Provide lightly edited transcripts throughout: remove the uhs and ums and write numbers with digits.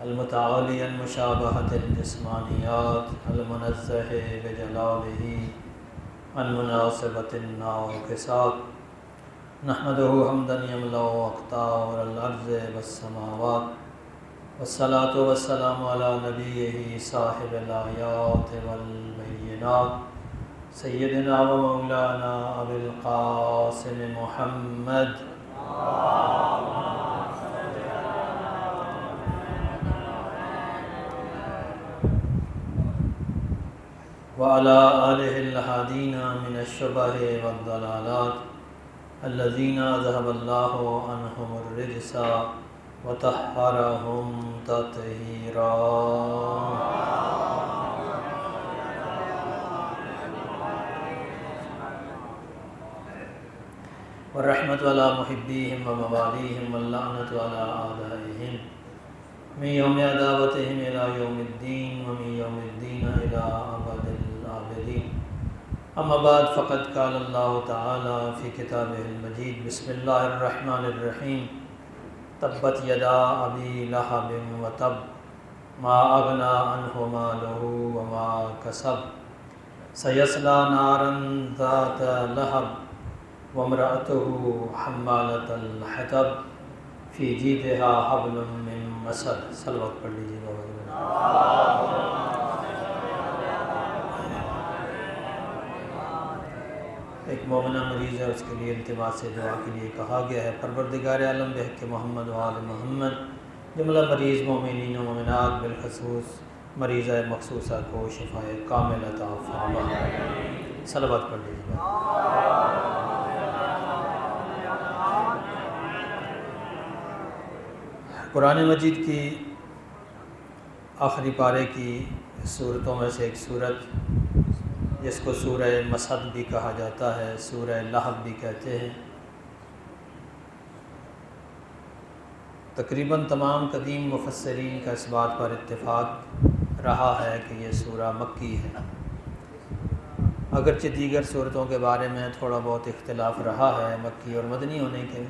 المتعالی عن مشابہۃ الجسمانیات المنزہ بجلالہ عن مناسبۃ الناقصات نحمدہ حمدا یملأ اقطار الارض والسماوات والصلاۃ والسلام علی نبیہ صاحب الآیات والبینات سیدنا و مولانا ابی القاسم محمد وعلى آلہ الہادین من الشبہ والضلالات الذین ذهب اللہ عنہم الرجس وطہرہم تطہیرا والرحمۃ علی محبیہم وموالیہم واللعنۃ علی اعدائہم من یوم عداوتہم الی یوم الدین ومن یوم الدین الی ابد الآبدین اما بعد فقد قال اللہ تعالی فی کتابہ المجید بسم اللہ الرحمن الرحیم تبت یدا ابی لہب وتب ما اغنی عنہ مالہ وما کسب سیصلی نارا ذات لہب وامرأتہ حمالۃ الحطب فی جیدہا حبل من مسد. صلوات پڑھ لیجیے بابا. ایک مومنہ مریض ہے، اس کے لیے التماس سے دعا کے لیے کہا گیا ہے. پروردگار عالم بحق محمد و آل محمد جملہ مریض مومنین و مومنات بالخصوص مریضہ مخصوصہ کو شفائے کامل عطا فرما. صلوات پڑھ لیجیے. قرآن مجید کی آخری پارے کی صورتوں میں سے ایک صورت جس کو سورہ مسد بھی کہا جاتا ہے، سورہ لہب بھی کہتے ہیں. تقریباً تمام قدیم مفسرین کا اس بات پر اتفاق رہا ہے کہ یہ سورہ مکی ہے، اگرچہ دیگر صورتوں کے بارے میں تھوڑا بہت اختلاف رہا ہے مکی اور مدنی ہونے کے،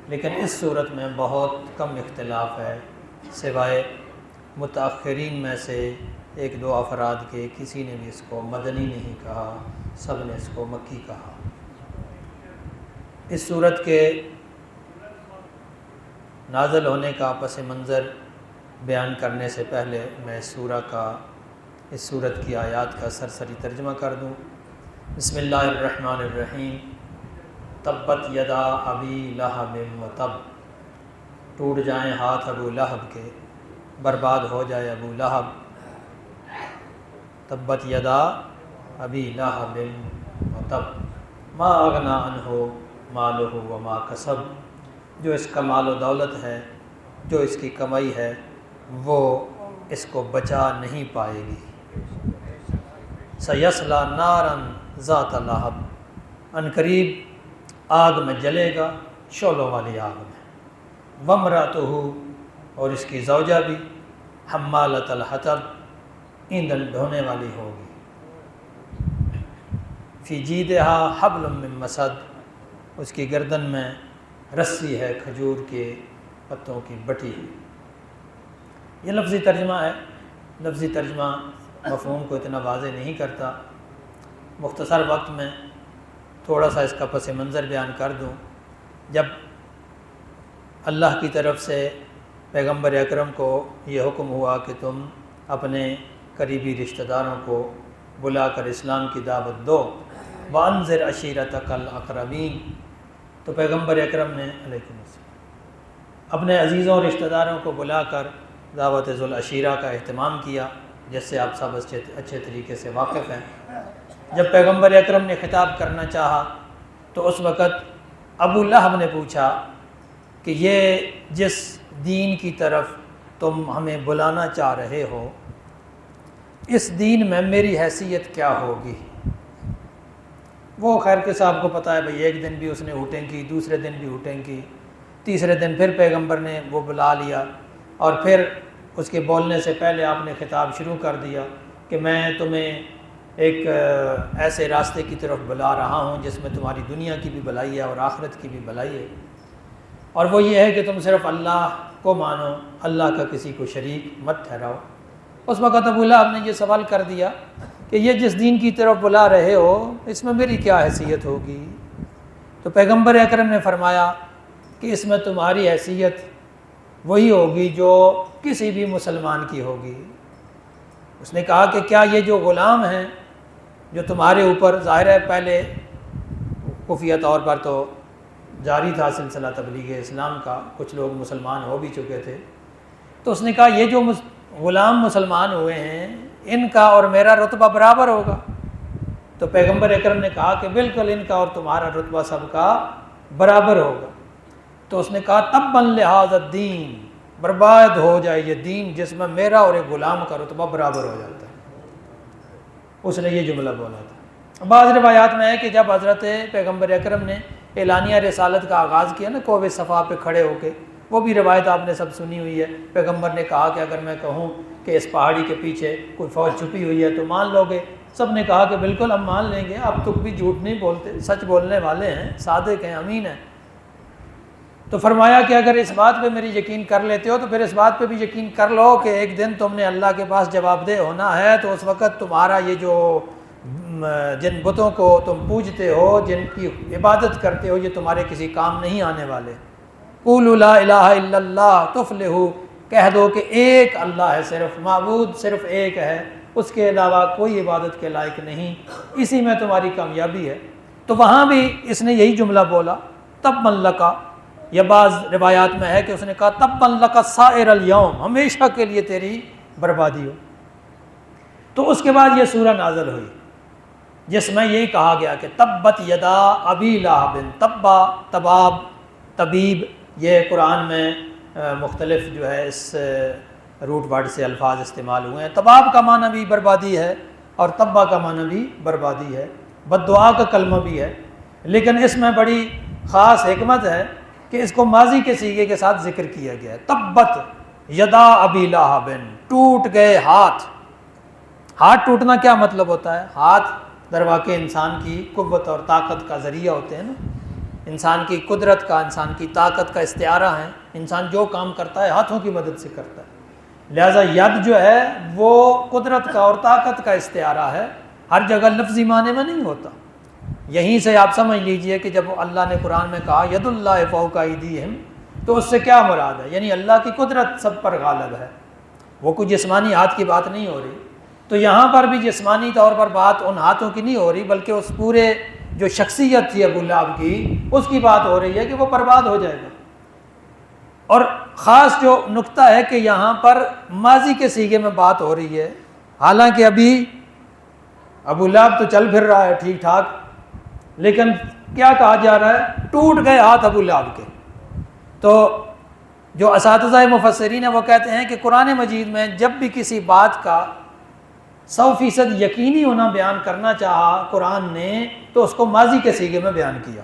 لیکن اس صورت میں بہت کم اختلاف ہے، سوائے متاخرین میں سے ایک دو افراد کے. کسی نے بھی اس کو مدنی نہیں کہا، سب نے اس کو مکی کہا. اس صورت کے نازل ہونے کا پس منظر بیان کرنے سے پہلے میں اس صورت کی آیات کا سرسری ترجمہ کر دوں. بسم اللہ الرحمن الرحیم. تبت یدا ابی لہب وتب. ٹوٹ جائیں ہاتھ ابو لہب کے، برباد ہو جائے ابو لہب. تبت یدا ابی لہب وتب ما اغنی عنہ مالہ وما کسب. جو اس کا مال و دولت ہے، جو اس کی کمائی ہے، وہ اس کو بچا نہیں پائے گی. سیصلی نارا ذات لہب. ان قریب آگ میں جلے گا، شعلوں والی آگ میں. وامرأتہ، اور اس کی زوجہ بھی، حمالۃ الحطب، ایندھن ڈھونے والی ہوگی. فی جیدہا حبل من مسد. اس کی گردن میں رسی ہے کھجور کے پتوں کی بٹی. یہ لفظی ترجمہ ہے. لفظی ترجمہ مفہوم کو اتنا واضح نہیں کرتا. مختصر وقت میں تھوڑا سا اس کا پس منظر بیان کر دوں. جب اللہ کی طرف سے پیغمبر اکرم کو یہ حکم ہوا کہ تم اپنے قریبی رشتہ داروں کو بلا کر اسلام کی دعوت دو، وانذر عشیرتک الاقربین، تو پیغمبر اکرم نے علیکم السلام اپنے عزیزوں اور رشتہ داروں کو بلا کر دعوت ذوالعشیرہ کا اہتمام کیا، جس سے آپ سب اچھے طریقے سے واقف ہیں. جب پیغمبر اکرم نے خطاب کرنا چاہا تو اس وقت ابو لہب نے پوچھا کہ یہ جس دین کی طرف تم ہمیں بلانا چاہ رہے ہو، اس دین میں میری حیثیت کیا ہوگی؟ وہ خیر کہ صاحب کو پتہ ہے بھئی، ایک دن بھی اس نے ہوٹیں کی، دوسرے دن بھی ہوٹیں کی، تیسرے دن پھر پیغمبر نے وہ بلا لیا، اور پھر اس کے بولنے سے پہلے آپ نے خطاب شروع کر دیا کہ میں تمہیں ایک ایسے راستے کی طرف بلا رہا ہوں جس میں تمہاری دنیا کی بھی بھلائی ہے اور آخرت کی بھی بھلائی ہے، اور وہ یہ ہے کہ تم صرف اللہ کو مانو، اللہ کا کسی کو شریک مت ٹھہراؤ۔ اس وقت ابو لہب نے یہ سوال کر دیا کہ یہ جس دین کی طرف بلا رہے ہو اس میں میری کیا حیثیت ہوگی؟ تو پیغمبر اکرم نے فرمایا کہ اس میں تمہاری حیثیت وہی ہوگی جو کسی بھی مسلمان کی ہوگی۔ اس نے کہا کہ کیا یہ جو غلام ہیں جو تمہارے اوپر، ظاہر ہے پہلے خفیہ طور پر تو جاری تھا سلسلہ تبلیغ اسلام کا، کچھ لوگ مسلمان ہو بھی چکے تھے، تو اس نے کہا یہ جو غلام مسلمان ہوئے ہیں ان کا اور میرا رتبہ برابر ہوگا؟ تو پیغمبر اکرم نے کہا کہ بالکل ان کا اور تمہارا رتبہ سب کا برابر ہوگا۔ تو اس نے کہا تبا لہذا الدین، برباد ہو جائے یہ دین جس میں میرا اور ایک غلام کا رتبہ برابر ہو جاتا ہے۔ اس نے یہ جملہ بولا تھا۔ بعض روایات میں ہے کہ جب حضرت پیغمبر اکرم نے اعلانیہ رسالت کا آغاز کیا نا کوہ صفا پہ کھڑے ہو کے، وہ بھی روایت آپ نے سب سنی ہوئی ہے۔ پیغمبر نے کہا کہ اگر میں کہوں کہ اس پہاڑی کے پیچھے کوئی فوج چھپی ہوئی ہے تو مان لو گے؟ سب نے کہا کہ بالکل ہم مان لیں گے، آپ تو بھی جھوٹ نہیں بولتے، سچ بولنے والے ہیں، صادق ہیں، امین ہیں۔ تو فرمایا کہ اگر اس بات پہ میری یقین کر لیتے ہو تو پھر اس بات پہ بھی یقین کر لو کہ ایک دن تم نے اللہ کے پاس جواب دہ ہونا ہے، تو اس وقت تمہارا یہ جو جن بتوں کو تم پوجتے ہو، جن کی عبادت کرتے ہو، یہ تمہارے کسی کام نہیں آنے والے۔ قولوا لا الہ الا اللہ تفلحوا، کہہ دو کہ ایک اللہ ہے، صرف معبود صرف ایک ہے، اس کے علاوہ کوئی عبادت کے لائق نہیں، اسی میں تمہاری کامیابی ہے۔ تو وہاں بھی اس نے یہی جملہ بولا تبا لک، یا بعض روایات میں ہے کہ اس نے کہا تبا لک سائر الیوم، ہمیشہ کے لیے تیری بربادی ہو۔ تو اس کے بعد یہ سورہ نازل ہوئی جس میں یہی کہا گیا کہ تبت یدا ابی لہب، تبا تباب طبیب، یہ قرآن میں مختلف جو ہے اس روٹ ورڈ سے الفاظ استعمال ہوئے ہیں۔ تباب کا معنی بھی بربادی ہے اور تبا کا معنی بھی بربادی ہے، بد دعا کا کلمہ بھی ہے، لیکن اس میں بڑی خاص حکمت ہے کہ اس کو ماضی کے صیغے کے ساتھ ذکر کیا گیا ہے۔ تبت یدا ابی لہب، ٹوٹ گئے ہاتھ۔ ہاتھ ٹوٹنا کیا مطلب ہوتا ہے؟ ہاتھ درواقع انسان کی قوت اور طاقت کا ذریعہ ہوتے ہیں نا، انسان کی قدرت کا، انسان کی طاقت کا استعارہ ہے۔ انسان جو کام کرتا ہے ہاتھوں کی مدد سے کرتا ہے، لہٰذا ید جو ہے وہ قدرت کا اور طاقت کا استعارہ ہے، ہر جگہ لفظی معنی میں نہیں ہوتا۔ یہیں سے آپ سمجھ لیجئے کہ جب اللہ نے قرآن میں کہا ید اللہ فوق ایدیہم، تو اس سے کیا مراد ہے؟ یعنی اللہ کی قدرت سب پر غالب ہے، وہ کوئی جسمانی ہاتھ کی بات نہیں ہو رہی۔ تو یہاں پر بھی جسمانی طور پر بات ان ہاتھوں کی نہیں ہو رہی، بلکہ اس پورے جو شخصیت تھی ابو لہب کی اس کی بات ہو رہی ہے کہ وہ برباد ہو جائے گا۔ اور خاص جو نقطہ ہے کہ یہاں پر ماضی کے صیغے میں بات ہو رہی ہے، حالانکہ ابھی ابو لہب تو چل پھر رہا ہے ٹھیک ٹھاک، لیکن کیا کہا جا رہا ہے؟ ٹوٹ گئے ہاتھ ابو لہب کے۔ تو جو اساتذہ مفسرین ہیں وہ کہتے ہیں کہ قرآن مجید میں جب بھی کسی بات کا 100% یقینی ہونا بیان کرنا چاہا قرآن نے تو اس کو ماضی کے صیغے میں بیان کیا۔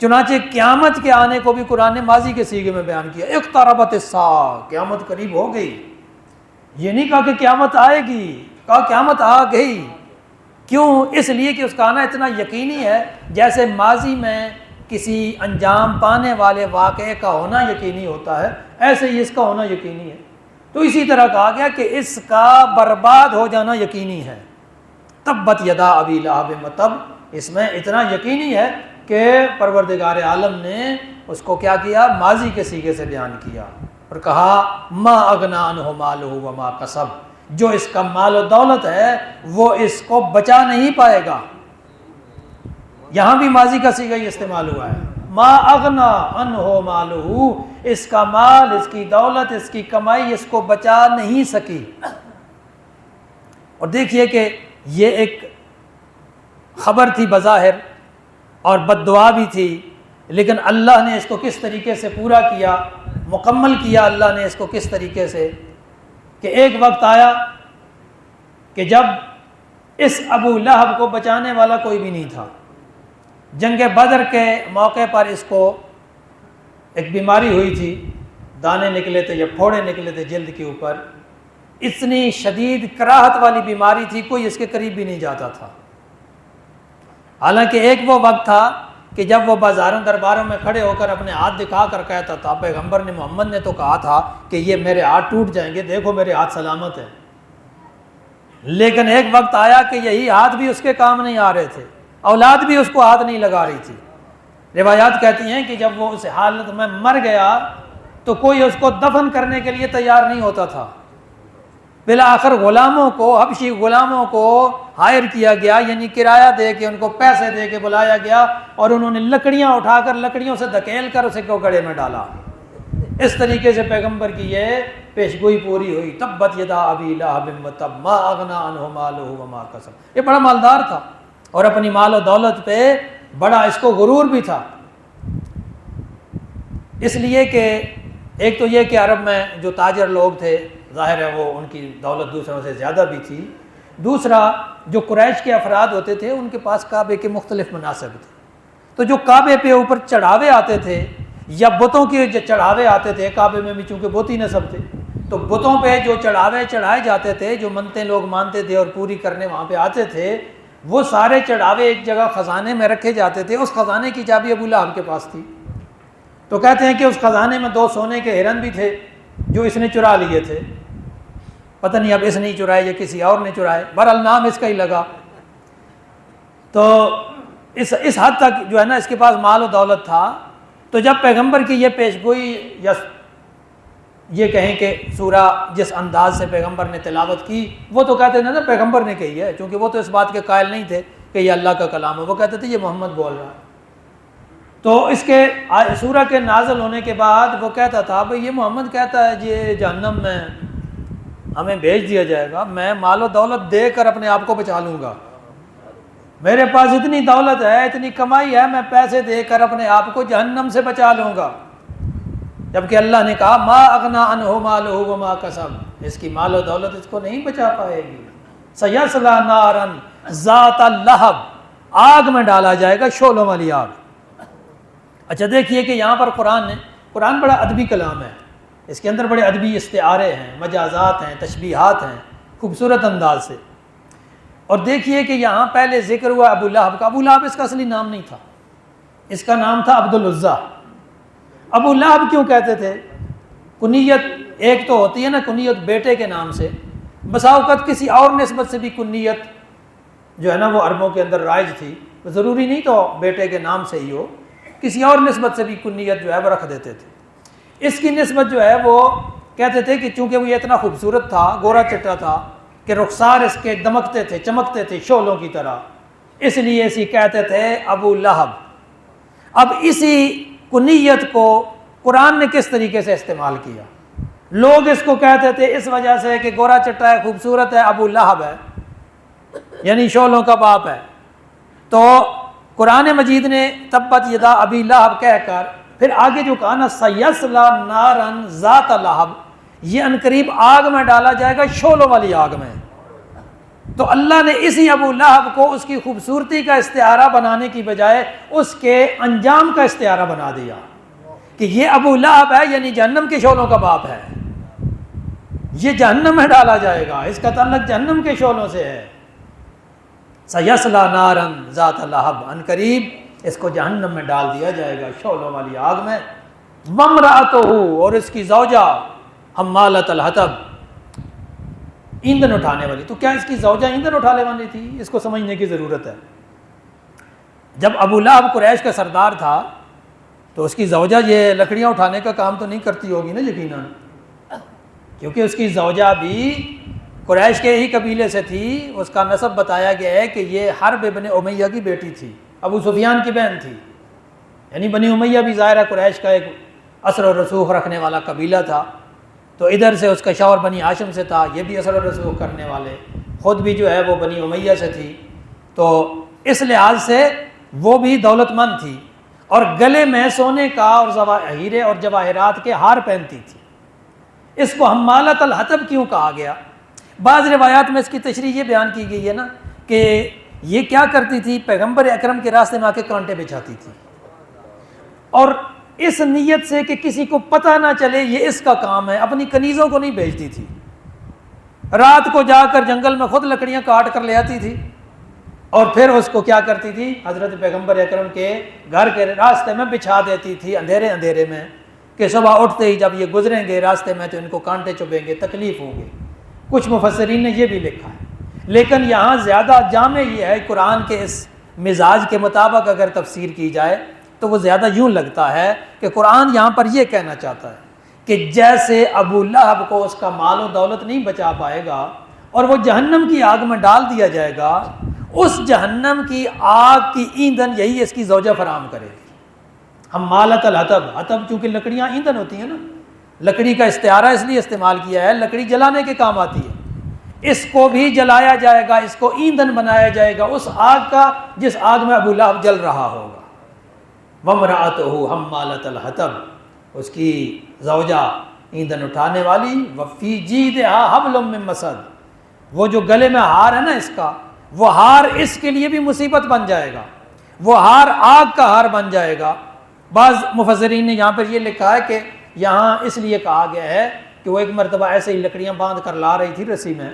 چنانچہ قیامت کے آنے کو بھی قرآن نے ماضی کے صیغے میں بیان کیا، اقتربت الساعہ، قیامت قریب ہو گئی۔ یہ نہیں کہا کہ قیامت آئے گی، کہا قیامت آ گئی۔ کیوں؟ اس لیے کہ اس کا آنا اتنا یقینی ہے، جیسے ماضی میں کسی انجام پانے والے واقعے کا ہونا یقینی ہوتا ہے، ایسے ہی اس کا ہونا یقینی ہے۔ تو اسی طرح کہا گیا کہ اس کا برباد ہو جانا یقینی ہے۔ تبت یدا ابی لہب، مطلب اس میں اتنا یقینی ہے کہ پروردگار عالم نے اس کو کیا کیا؟ ماضی کے صیغے سے بیان کیا اور کہا ما اغنی عنہ مالہ وما کسب، جو اس کا مال و دولت ہے وہ اس کو بچا نہیں پائے گا۔ یہاں بھی ماضی کا صیغہ ہی استعمال ہوا ہے، ما اغنی عنہ مالہ، اس کا مال، اس کی دولت، اس کی کمائی اس کو بچا نہیں سکی۔ اور دیکھیے کہ یہ ایک خبر تھی بظاہر اور بد دعا بھی تھی، لیکن اللہ نے اس کو کس طریقے سے پورا کیا، مکمل کیا اللہ نے اس کو کس طریقے سے، کہ ایک وقت آیا کہ جب اس ابو لہب کو بچانے والا کوئی بھی نہیں تھا۔ جنگ بدر کے موقع پر اس کو ایک بیماری ہوئی تھی، دانے نکلے تھے یا پھوڑے نکلے تھے جلد کے اوپر، اتنی شدید کراہت والی بیماری تھی، کوئی اس کے قریب بھی نہیں جاتا تھا۔ حالانکہ ایک وہ وقت تھا کہ جب وہ بازاروں درباروں میں کھڑے ہو کر اپنے ہاتھ دکھا کر کہتا تھا، پیغمبر نے محمد نے تو کہا تھا کہ یہ میرے ہاتھ ٹوٹ جائیں گے، دیکھو میرے ہاتھ سلامت ہیں، لیکن ایک وقت آیا کہ یہی ہاتھ بھی اس کے کام نہیں آ رہے تھے، اولاد بھی اس کو ہاتھ نہیں لگا رہی تھی۔ روایات کہتی ہیں کہ جب وہ اس حالت میں مر گیا تو کوئی اس کو دفن کرنے کے لیے تیار نہیں ہوتا تھا۔ بالآخر غلاموں کو، حبشی غلاموں کو ہائر کیا گیا، یعنی کرایہ دے کے، ان کو پیسے دے کے بلایا گیا، اور انہوں نے لکڑیاں اٹھا کر، لکڑیوں سے دھکیل کر اسے گڑھے میں ڈالا۔ اس طریقے سے پیغمبر کی یہ پیشگوئی پوری ہوئی۔ تبت یدا ابی لہب وتب ما اغنی عنہ مالہ وما کسب۔ یہ بڑا مالدار تھا اور اپنی مال و دولت پہ بڑا اس کو غرور بھی تھا، اس لیے کہ ایک تو یہ کہ عرب میں جو تاجر لوگ تھے، ظاہر ہے وہ ان کی دولت دوسروں سے زیادہ بھی تھی، دوسرا جو قریش کے افراد ہوتے تھے ان کے پاس کعبے کے مختلف مناسب تھے، تو جو کعبے پہ اوپر چڑھاوے آتے تھے یا بتوں کے جو چڑھاوے آتے تھے، کعبے میں بھی چونکہ بت ہی نصب تھے، تو بتوں پہ جو چڑھاوے چڑھائے جاتے تھے، جو منتیں لوگ مانتے تھے اور پوری کرنے وہاں پہ آتے تھے، وہ سارے چڑھاوے ایک جگہ خزانے میں رکھے جاتے تھے۔ اس خزانے کی چابی ابو لہب کے پاس تھی، تو کہتے ہیں کہ اس خزانے میں 2 سونے کے ہرن بھی تھے جو اس نے چرا لیے تھے، پتہ نہیں اب اس نے چرائے یا کسی اور نے چرائے، بہرحال نام اس کا ہی لگا۔ تو اس حد تک جو ہے نا اس کے پاس مال و دولت تھا۔ تو جب پیغمبر کی یہ پیشگوئی یا یہ کہیں کہ سورہ جس انداز سے پیغمبر نے تلاوت کی، وہ تو کہتے تھے نا پیغمبر نے کہی ہے، چونکہ وہ تو اس بات کے قائل نہیں تھے کہ یہ اللہ کا کلام ہے، وہ کہتے تھے یہ محمد بول رہا ہے۔ تو اس کے سورہ کے نازل ہونے کے بعد وہ کہتا تھا بھئی یہ محمد کہتا ہے یہ جہنم میں ہمیں بھیج دیا جائے گا، میں مال و دولت دے کر اپنے آپ کو بچا لوں گا، میرے پاس اتنی دولت ہے، اتنی کمائی ہے، میں پیسے دے کر اپنے آپ کو جہنم سے بچا لوں گا۔ جبکہ اللہ نے کہا ما اغنی عنہ مالہ وما کسب، اس کی مال و دولت اس کو نہیں بچا پائے گی۔ سیصلی نارا ذات لہب، آگ میں ڈالا جائے گا، شعلوں والی آگ۔ اچھا دیکھیے کہ یہاں پر قرآن بڑا ادبی کلام ہے، اس کے اندر بڑے ادبی استعارے ہیں، مجازات ہیں، تشبیہات ہیں، خوبصورت انداز سے۔ اور دیکھیے کہ یہاں پہلے ذکر ہوا ابو لہب کا۔ ابو لہب اس کا اصلی نام نہیں تھا، اس کا نام تھا عبد العزیٰ۔ ابو لہب کیوں کہتے تھے؟ کنیت ایک تو ہوتی ہے نا، کنیت بیٹے کے نام سے، بسا اوقات کسی اور نسبت سے بھی کنیت جو ہے نا وہ عربوں کے اندر رائج تھی، ضروری نہیں تو بیٹے کے نام سے ہی ہو، کسی اور نسبت سے بھی کنیت جو ہے وہ رکھ دیتے تھے۔ اس کی نسبت جو ہے وہ کہتے تھے کہ چونکہ وہ اتنا خوبصورت تھا، گورا چٹا تھا، کہ رخسار اس کے دمکتے تھے، چمکتے تھے شعلوں کی طرح، اس لیے اسی کہتے تھے ابو لہب۔ اب اسی کنیت کو قرآن نے کس طریقے سے استعمال کیا؟ لوگ اس کو کہتے تھے اس وجہ سے کہ گورا چٹا ہے، خوبصورت ہے، ابو لہب ہے، یعنی شعلوں کا باپ ہے۔ تو قرآن مجید نے تبت یدا ابی لہب کہہ کر پھر آگے جو کہا نا سیصلی نارا ذات لہب، یہ عنقریب آگ میں ڈالا جائے گا، شعلوں والی آگ میں۔ تو اللہ نے اسی ابو لہب کو اس کی خوبصورتی کا استعارہ بنانے کی بجائے اس کے انجام کا استعارہ بنا دیا کہ یہ ابو لہب ہے، یعنی جہنم کے شعلوں کا باپ ہے، یہ جہنم میں ڈالا جائے گا، اس کا تعلق جہنم کے شعلوں سے ہے۔ سیصلی نارا ذات لہب، عنقریب اس کو جہنم میں ڈال دیا جائے گا، شعلوں والی آگ میں۔ وامرأتہ، اور اس کی زوجہ حمالۃ الحطب، ایندھن اٹھانے والی۔ تو کیا اس کی زوجہ ایندھن اٹھانے والی تھی؟ اس کو سمجھنے کی ضرورت ہے۔ جب ابو لہب قریش کا سردار تھا تو اس کی زوجہ یہ لکڑیاں اٹھانے کا کام تو نہیں کرتی ہوگی نا یقیناً، کیونکہ اس کی زوجہ بھی قریش کے ہی قبیلے سے تھی، اس کا نسب بتایا گیا ہے کہ یہ حرب ابن امیہ کی بیٹی تھی، ابو سفیان کی بہن تھی، یعنی بنی امیہ بھی ظاہرہ قریش کا ایک اثر و رسوخ رکھنے والا قبیلہ تھا۔ تو ادھر سے اس کا شوہر بنی ہاشم سے تھا، یہ بھی اثر و رسوخ کرنے والے، خود بھی جو ہے وہ بنی امیہ سے تھی، تو اس لحاظ سے وہ بھی دولت مند تھی، اور گلے میں سونے کا اور ہیرے اور جواہرات کے ہار پہنتی تھی۔ اس کو حمالۃ الحطب کیوں کہا گیا؟ بعض روایات میں اس کی تشریح یہ بیان کی گئی ہے نا کہ یہ کیا کرتی تھی، پیغمبر اکرم کے راستے میں آ کے کانٹے بچھاتی تھی، اور اس نیت سے کہ کسی کو پتہ نہ چلے یہ اس کا کام ہے، اپنی کنیزوں کو نہیں بھیجتی تھی، رات کو جا کر جنگل میں خود لکڑیاں کاٹ کر لے آتی تھی، اور پھر اس کو کیا کرتی تھی حضرت پیغمبر اکرم کے گھر کے راستے میں بچھا دیتی تھی اندھیرے میں، کہ صبح اٹھتے ہی جب یہ گزریں گے راستے میں تو ان کو کانٹے چبھیں گے، تکلیف ہوگی۔ کچھ مفسرین نے یہ بھی لکھا ہے، لیکن یہاں زیادہ جامع یہ ہے قرآن کے اس مزاج کے مطابق اگر تفسیر کی جائے تو وہ زیادہ یوں لگتا ہے کہ قرآن یہاں پر یہ کہنا چاہتا ہے کہ جیسے ابو لہب کو اس کا مال و دولت نہیں بچا پائے گا اور وہ جہنم کی آگ میں ڈال دیا جائے گا، اس جہنم کی آگ کی ایندھن یہی اس کی زوجہ فراہم کرے گی۔ حمالۃ الحطب، حطب چونکہ لکڑیاں ایندھن ہوتی ہیں نا، لکڑی کا استعارہ اس لیے استعمال کیا ہے، لکڑی جلانے کے کام آتی ہے، اس کو بھی جلایا جائے گا، اس کو ایندھن بنایا جائے گا اس آگ کا جس آگ میں ابو لہب جل رہا ہوگا۔ وامرأتہ حمالۃ الحطب، اس کی زوجہ ایندھن اٹھانے والی، وفی جیدہا حبل من مسد، وہ جو گلے میں ہار ہے نا اس کا، وہ ہار اس کے لیے بھی مصیبت بن جائے گا، وہ ہار آگ کا ہار بن جائے گا۔ بعض مفسرین نے یہاں پر یہ لکھا ہے کہ یہاں اس لیے کہا گیا ہے کہ وہ ایک مرتبہ ایسے ہی لکڑیاں باندھ کر لا رہی تھی رسی میں،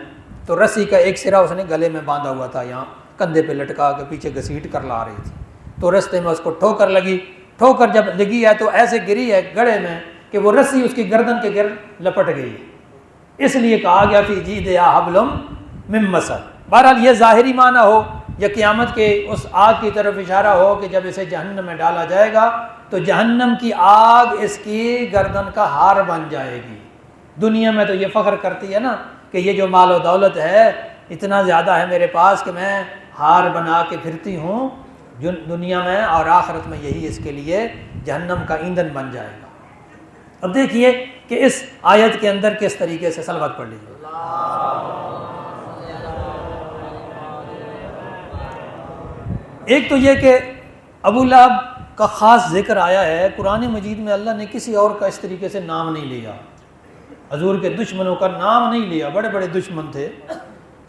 تو رسی کا ایک سرا اس نے گلے میں باندھا ہوا تھا، یہاں کندھے پہ لٹکا کے پیچھے گھسیٹ کر لا رہی تھی، تو رستے میں اس کو ٹھوکر لگی، ٹھوکر جب لگی ہے تو ایسے گری ہے گڑھے میں کہ وہ رسی اس کی گردن کے گرد لپٹ گئی، اس لیے کہا گیا فی جیدہا حبل من مسد۔ بہرحال یہ ظاہری معنی ہو یا قیامت کے اس آگ کی طرف اشارہ ہو کہ جب اسے جہنم میں ڈالا جائے گا تو جہنم کی آگ اس کی گردن کا ہار بن جائے گی۔ دنیا میں تو یہ فخر کرتی ہے نا کہ یہ جو مال و دولت ہے اتنا زیادہ ہے میرے پاس کہ میں ہار بنا کے پھرتی ہوں دنیا میں، اور آخرت میں یہی اس کے لیے جہنم کا ایندھن بن جائے گا۔ اب دیکھیے کہ اس آیت کے اندر کس طریقے سے صلوات پڑھ لیجیے۔ ایک تو یہ کہ ابو لہب کا خاص ذکر آیا ہے قرآن مجید میں، اللہ نے کسی اور کا اس طریقے سے نام نہیں لیا، حضور کے دشمنوں کا نام نہیں لیا، بڑے بڑے دشمن تھے،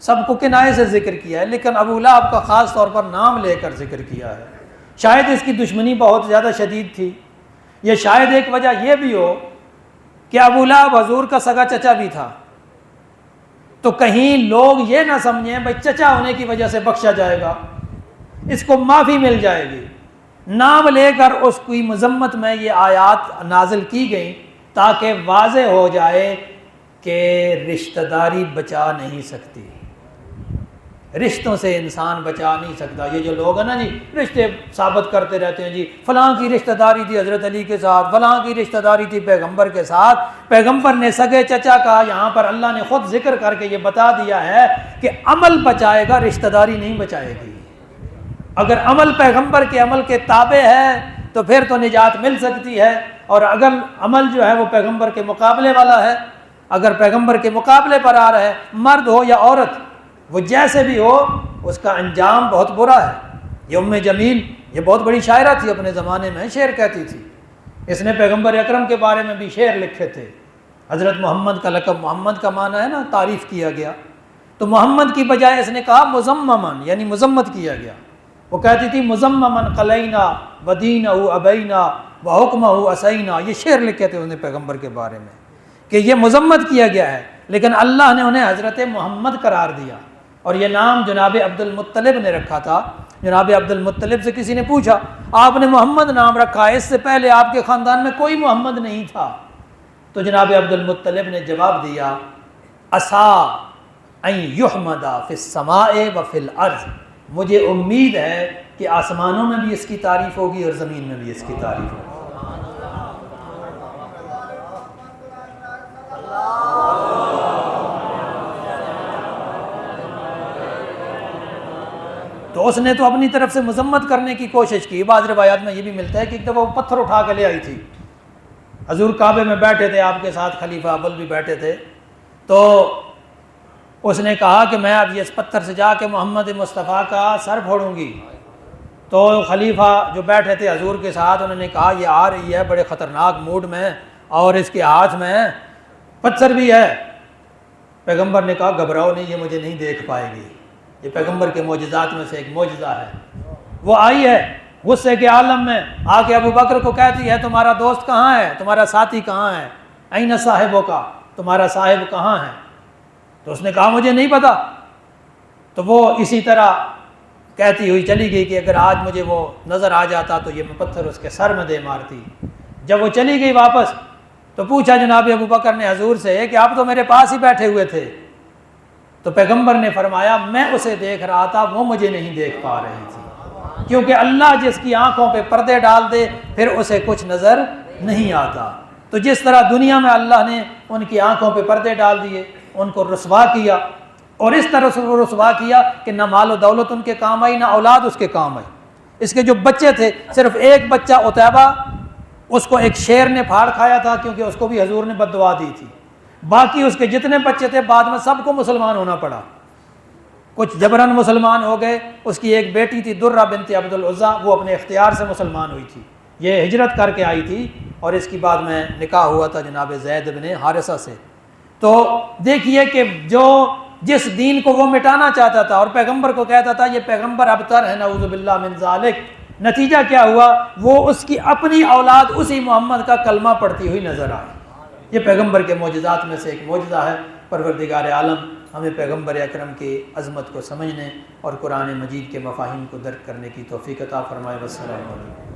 سب کو کنایے سے ذکر کیا ہے، لیکن ابو لہب کا خاص طور پر نام لے کر ذکر کیا ہے۔ شاید اس کی دشمنی بہت زیادہ شدید تھی، یہ شاید ایک وجہ یہ بھی ہو کہ ابو لہب حضور کا سگا چچا بھی تھا، تو کہیں لوگ یہ نہ سمجھیں بھائی چچا ہونے کی وجہ سے بخشا جائے گا، اس کو معافی مل جائے گی، نام لے کر اس کی مذمت میں یہ آیات نازل کی گئیں تاکہ واضح ہو جائے کہ رشتہ داری بچا نہیں سکتی، رشتوں سے انسان بچا نہیں سکتا۔ یہ جو لوگ ہیں نا جی رشتے ثابت کرتے رہتے ہیں، جی فلاں کی رشتہ داری تھی حضرت علی کے ساتھ، فلاں کی رشتہ داری تھی پیغمبر کے ساتھ، پیغمبر نے سگے چچا کا، یہاں پر اللہ نے خود ذکر کر کے یہ بتا دیا ہے کہ عمل بچائے گا، رشتہ داری نہیں بچائے گی۔ اگر عمل پیغمبر کے عمل کے تابع ہے تو پھر تو نجات مل سکتی ہے، اور اگر عمل جو ہے وہ پیغمبر کے مقابلے والا ہے، اگر پیغمبر کے مقابلے پر آ رہا ہے، مرد ہو یا عورت، وہ جیسے بھی ہو اس کا انجام بہت برا ہے۔ یہ ام جمیل یہ بہت بڑی شاعرہ تھی، اپنے زمانے میں شعر کہتی تھی، اس نے پیغمبر اکرم کے بارے میں بھی شعر لکھے تھے۔ حضرت محمد کا لقب، محمد کا معنی ہے نا تعریف کیا گیا، تو محمد کی بجائے اس نے کہا مزممن، یعنی مذمت کیا گیا۔ وہ کہتی تھی مزممن قلینا ودینہ ابینا وحکمہ اسینا، یہ شعر لکھے تھے انہوں نے پیغمبر کے بارے میں کہ یہ مذمت کیا گیا ہے، لیکن اللہ نے انہیں حضرت محمد قرار دیا، اور یہ نام جناب عبد المطلب نے رکھا تھا۔ جناب عبد المطلب سے کسی نے پوچھا آپ نے محمد نام رکھا ہے، اس سے پہلے آپ کے خاندان میں کوئی محمد نہیں تھا، تو جناب عبد المطلب نے جواب دیا عسا ان یحمد فی السماء وفی الارض، مجھے امید ہے کہ آسمانوں میں بھی اس کی تعریف ہوگی اور زمین میں بھی اس کی تعریف ہوگی۔ تو اس نے تو اپنی طرف سے مذمت کرنے کی کوشش کی۔ بعض روایات میں یہ بھی ملتا ہے کہ ایک دفعہ وہ پتھر اٹھا کے لے آئی تھی، حضور کعبے میں بیٹھے تھے، آپ کے ساتھ خلیفہ اول بھی بیٹھے تھے، تو اس نے کہا کہ میں اب اس پتھر سے جا کے محمد مصطفیٰ کا سر پھوڑوں گی، تو خلیفہ جو بیٹھے تھے حضور کے ساتھ انہوں نے کہا یہ آ رہی ہے بڑے خطرناک موڈ میں اور اس کے ہاتھ میں پتھر بھی ہے۔ پیغمبر نے کہا گھبراؤ نہیں، یہ مجھے نہیں دیکھ پائے گی، یہ پیغمبر کے معجزات میں سے ایک معجزہ ہے۔ وہ آئی ہے غصے کے عالم میں، آ کے ابو بکر کو کہتی ہے تمہارا دوست کہاں ہے، تمہارا ساتھی کہاں ہے، این صاحبوں کا، تمہارا صاحب کہاں ہے؟ تو اس نے کہا مجھے نہیں پتا۔ تو وہ اسی طرح کہتی ہوئی چلی گئی کہ اگر آج مجھے وہ نظر آ جاتا تو یہ میں پتھر اس کے سر میں دے مارتی۔ جب وہ چلی گئی واپس تو پوچھا جناب ابو بکر نے حضور سے کہ آپ تو میرے پاس ہی بیٹھے ہوئے تھے، تو پیغمبر نے فرمایا میں اسے دیکھ رہا تھا، وہ مجھے نہیں دیکھ پا رہی تھی، کیونکہ اللہ جس کی آنکھوں پہ پردے ڈال دے پھر اسے کچھ نظر نہیں آتا۔ تو جس طرح دنیا میں اللہ نے ان کی آنکھوں پہ پردے ڈال دیے، ان کو رسوا کیا، اور اس طرح سے رسوا کیا کہ نہ مال و دولت ان کے کام آئی، نہ اولاد اس کے کام آئی۔ اس کے جو بچے تھے، صرف ایک بچہ عتیبہ، اس کو ایک شیر نے پھاڑ کھایا تھا کیونکہ اس کو بھی حضور نے بد دعا دی تھی، باقی اس کے جتنے بچے تھے بعد میں سب کو مسلمان ہونا پڑا، کچھ جبراً مسلمان ہو گئے۔ اس کی ایک بیٹی تھی درہ بنت عبد العزیٰ، وہ اپنے اختیار سے مسلمان ہوئی تھی، یہ ہجرت کر کے آئی تھی، اور اس کی بعد میں نکاح ہوا تھا جناب زید بن حارثہ سے۔ تو دیکھیے کہ جس دین کو وہ مٹانا چاہتا تھا اور پیغمبر کو کہتا تھا یہ پیغمبر ابتر ہے نعوذ باللہ من ذالک، نتیجہ کیا ہوا؟ وہ اس کی اپنی اولاد اسی محمد کا کلمہ پڑھتی ہوئی نظر آئی۔ یہ پیغمبر کے معجزات میں سے ایک معجزہ ہے۔ پروردگار عالم ہمیں پیغمبر اکرم کی عظمت کو سمجھنے اور قرآن مجید کے مفاہیم کو درک کرنے کی توفیق عطا فرمائے۔ والسلام علیکم۔